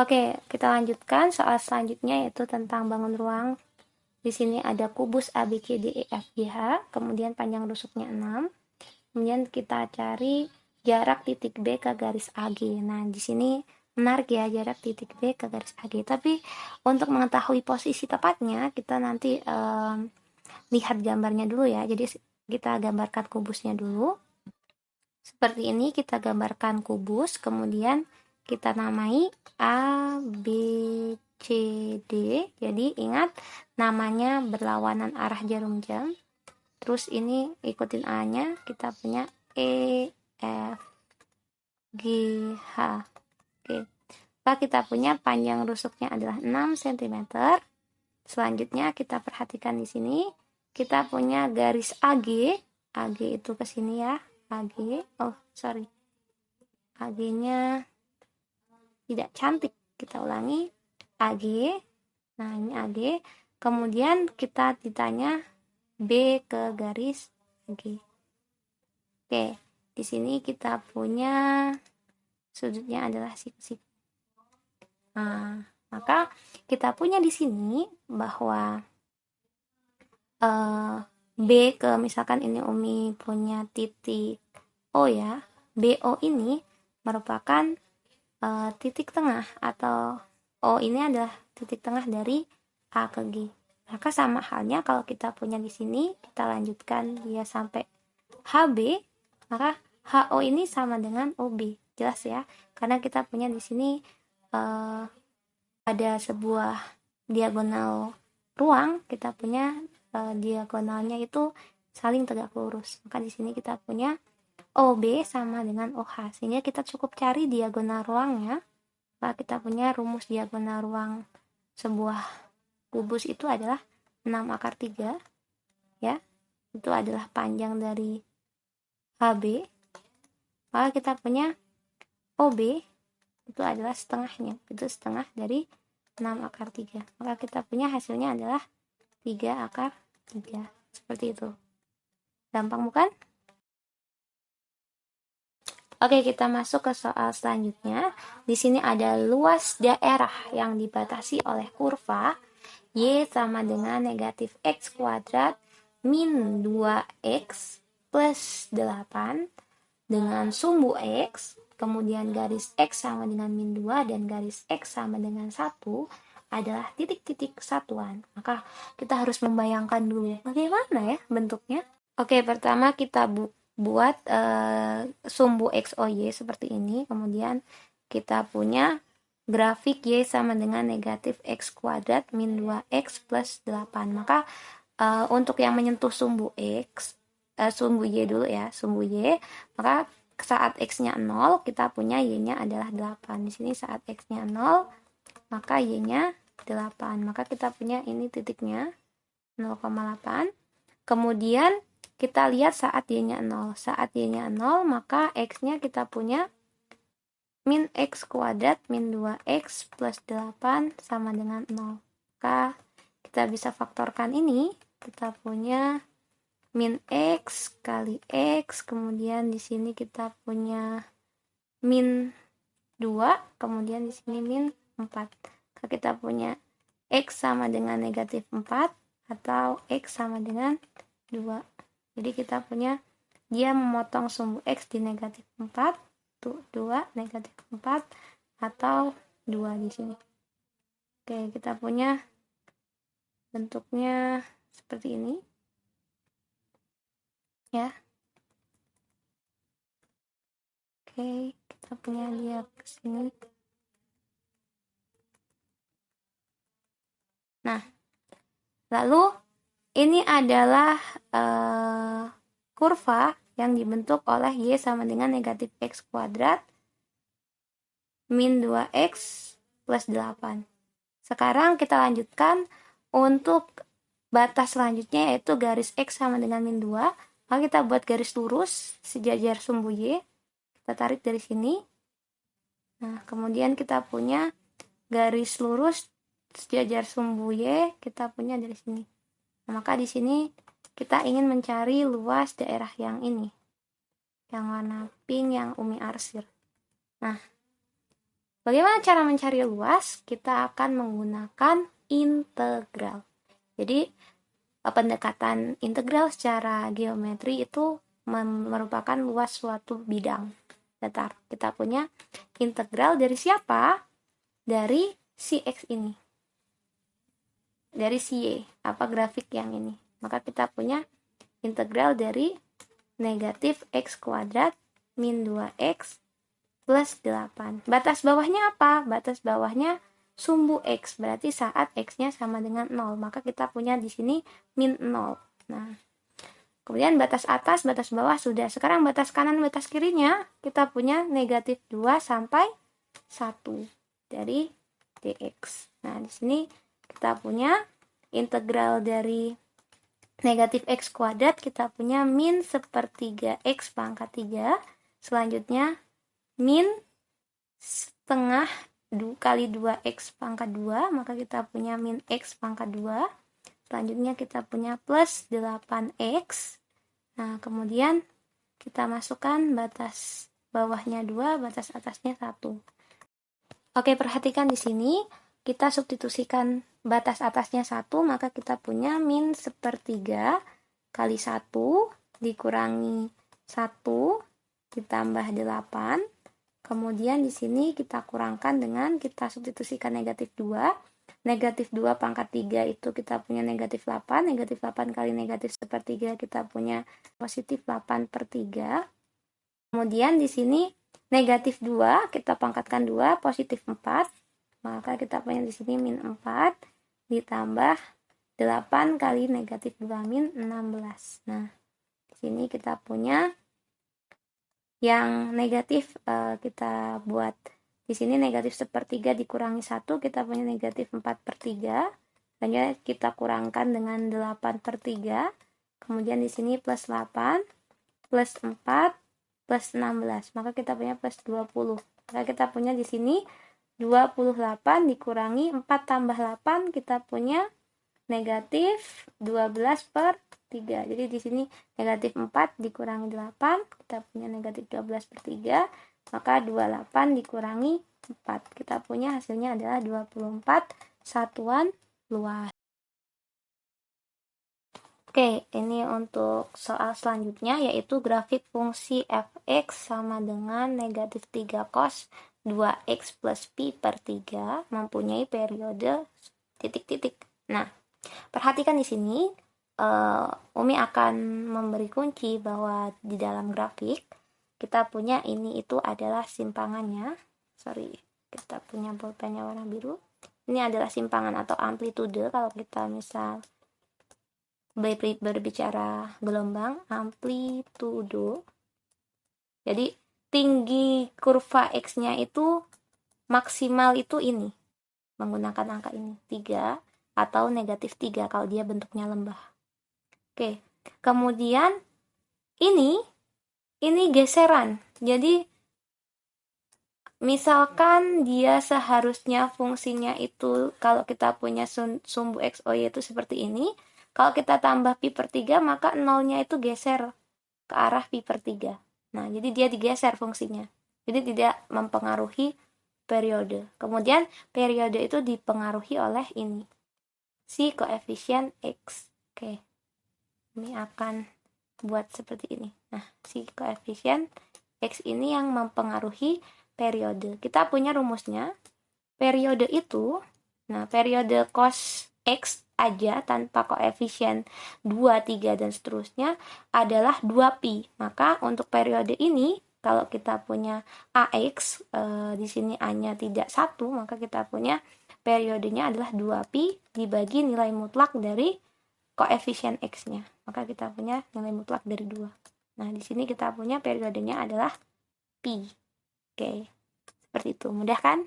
Oke, kita lanjutkan soal selanjutnya yaitu tentang bangun ruang. Di sini ada kubus A, B, C, D, E, F, G, H, kemudian panjang rusuknya 6. Kemudian kita cari jarak titik B ke garis AG. Nah, di sini menarik ya, jarak titik B ke garis AG. Tapi untuk mengetahui posisi tepatnya, kita nanti lihat gambarnya dulu ya. Jadi kita gambarkan kubusnya dulu. Seperti ini kita gambarkan kubus, kemudian kita namai A, B, C, D. Jadi ingat namanya berlawanan arah jarum jam. Terus ini ikutin A-nya, kita punya E, F, G, H. Oke. Maka kita punya panjang rusuknya adalah 6 cm. Selanjutnya kita perhatikan di sini, kita punya garis AG. AG itu ke sini ya. AG. Oh, sorry. AG-nya tidak cantik. Kita ulangi. AG. Nah, ini AG. Kemudian kita ditanya B ke garis AG. Oke, di sini kita punya sudutnya adalah siku-siku. Nah, maka kita punya di sini bahwa B ke misalkan ini Umi punya titik O ya. BO ini merupakan titik tengah atau O ini adalah titik tengah dari A ke G. Maka sama halnya kalau kita punya di sini, kita lanjutkan dia sampai HB, maka HO ini sama dengan OB. Jelas ya? Karena kita punya di sini ada sebuah diagonal ruang, kita punya diagonalnya itu saling tegak lurus. Maka di sini kita punya OB sama dengan OH, sehingga kita cukup cari diagonal ruangnya. Maka kita punya rumus diagonal ruang sebuah kubus itu adalah 6 / 3 ya. Itu adalah panjang dari HB. Maka kita punya OB itu adalah setengahnya, itu setengah dari 6 / 3. Maka kita punya hasilnya adalah 3/3. Seperti itu. Gampang bukan? Oke, kita masuk ke soal selanjutnya. Di sini ada luas daerah yang dibatasi oleh kurva Y sama dengan negatif X kuadrat min 2X plus 8 dengan sumbu X, kemudian garis X sama dengan min 2 dan garis X sama dengan 1 adalah titik-titik satuan. Maka kita harus membayangkan dulu bagaimana ya bentuknya. Oke, pertama kita buat sumbu X, O, Y seperti ini. Kemudian kita punya grafik Y sama dengan negatif X kuadrat min 2X plus 8. Maka untuk yang menyentuh sumbu X, sumbu Y dulu ya, sumbu Y, maka saat X-nya 0, kita punya Y-nya adalah 8. Di sini saat X-nya 0, maka Y-nya 8. Maka kita punya ini titiknya 0,8. Kemudian kita lihat saat Y-nya 0. Saat Y-nya 0, maka X-nya kita punya min X kuadrat min 2X plus 8 sama dengan 0. Maka kita bisa faktorkan ini. Kita punya min X kali X, kemudian di sini kita punya min 2, kemudian di sini min 4. Maka kita punya X sama dengan negatif 4 atau X sama dengan 2. Jadi kita punya dia memotong sumbu X di negatif 4, 2 negatif 4 atau 2 di sini. Oke, kita punya bentuknya seperti ini. Ya. Oke, kita punya dia ke sini. Nah, lalu ini adalah kurva yang dibentuk oleh Y sama dengan negatif X kuadrat min 2X plus 8. Sekarang kita lanjutkan untuk batas selanjutnya yaitu garis X sama dengan min 2. Maka kita buat garis lurus sejajar sumbu Y. Kita tarik dari sini. Nah, kemudian kita punya garis lurus sejajar sumbu Y, kita punya dari sini. Nah, maka di sini kita ingin mencari luas daerah yang ini. Yang warna pink, yang Umi arsir. Nah, Bagaimana cara mencari luas? Kita akan menggunakan integral. Jadi pendekatan integral secara geometri itu merupakan luas suatu bidang datar. Kita punya integral dari siapa? Dari si X ini. Dari si Y, grafik yang ini. Maka kita punya integral dari negatif X kuadrat min 2X plus 8. Batas bawahnya apa? Batas bawahnya sumbu X. Berarti saat X-nya sama dengan 0. Maka kita punya di sini min 0. Nah, kemudian batas atas, batas bawah sudah. Sekarang batas kanan, batas kirinya kita punya negatif 2 sampai 1 dari dx. Nah, di sini kita punya integral dari negatif X kuadrat, kita punya min sepertiga X pangkat 3. Selanjutnya min setengah kali 2x pangkat 2, maka kita punya min x pangkat 2. Selanjutnya kita punya plus 8x. Nah, kemudian kita masukkan batas bawahnya 2, batas atasnya 1. Oke, perhatikan di sini kita substitusikan batas atasnya 1, maka kita punya min sepertiga kali 1 dikurangi 1 ditambah 8. Kemudian di sini kita kurangkan dengan kita substitusikan negatif 2. Negatif 2 pangkat 3 itu kita punya negatif 8. Negatif 8 kali negatif sepertiga kita punya positif 8 per 3. Kemudian di sini negatif 2 kita pangkatkan 2, positif 4. Maka kita punya di sini min 4 ditambah 8 kali negatif 2 min 16. Nah, di sini kita punya yang negatif kita buat di sini negatif sepertiga dikurangi 1, kita punya negatif 4 per 3. Selanjutnya kita kurangkan dengan 8 per 3. Kemudian di sini plus 8, plus 4, plus 16. Maka kita punya plus 20. Maka kita punya di sini 28 dikurangi 4 tambah 8, kita punya negatif 12 per 3. Jadi di sini negatif 4 dikurangi 8, kita punya negatif 12 per 3, maka 28 dikurangi 4. Kita punya hasilnya adalah 24 satuan luas. Oke, ini untuk soal selanjutnya, yaitu grafik fungsi fx sama dengan negatif 3 cos 2x plus pi per 3 mempunyai periode titik-titik. Nah, perhatikan di sini, Umi akan memberi kunci bahwa di dalam grafik kita punya ini itu adalah simpangannya. Kita punya bolpennya warna biru. Ini adalah simpangan atau amplitude kalau kita misal berbicara gelombang, amplitudo. Jadi tinggi kurva X-nya itu maksimal itu ini. Menggunakan angka ini, 3 atau negatif 3 kalau dia bentuknya lembah. Oke, kemudian ini geseran. Jadi misalkan dia seharusnya fungsinya itu kalau kita punya sumbu x, y itu seperti ini. Kalau kita tambah pi per 3, maka nolnya itu geser ke arah pi per 3. Nah, jadi dia digeser fungsinya. Jadi tidak mempengaruhi periode. Kemudian periode itu dipengaruhi oleh ini, si koefisien x. Oke. Ini akan buat seperti ini. Nah, si koefisien X ini yang mempengaruhi periode. Kita punya rumusnya. Periode itu, periode cos X aja tanpa koefisien 2, 3, dan seterusnya adalah 2pi. Maka untuk periode ini, kalau kita punya AX, di sini A-nya tidak 1, maka kita punya periodenya adalah 2pi dibagi nilai mutlak dari koefisien X-nya. Maka kita punya nilai mutlak dari 2. Nah, di sini kita punya periodenya adalah pi. Oke. Seperti itu. Mudah kan?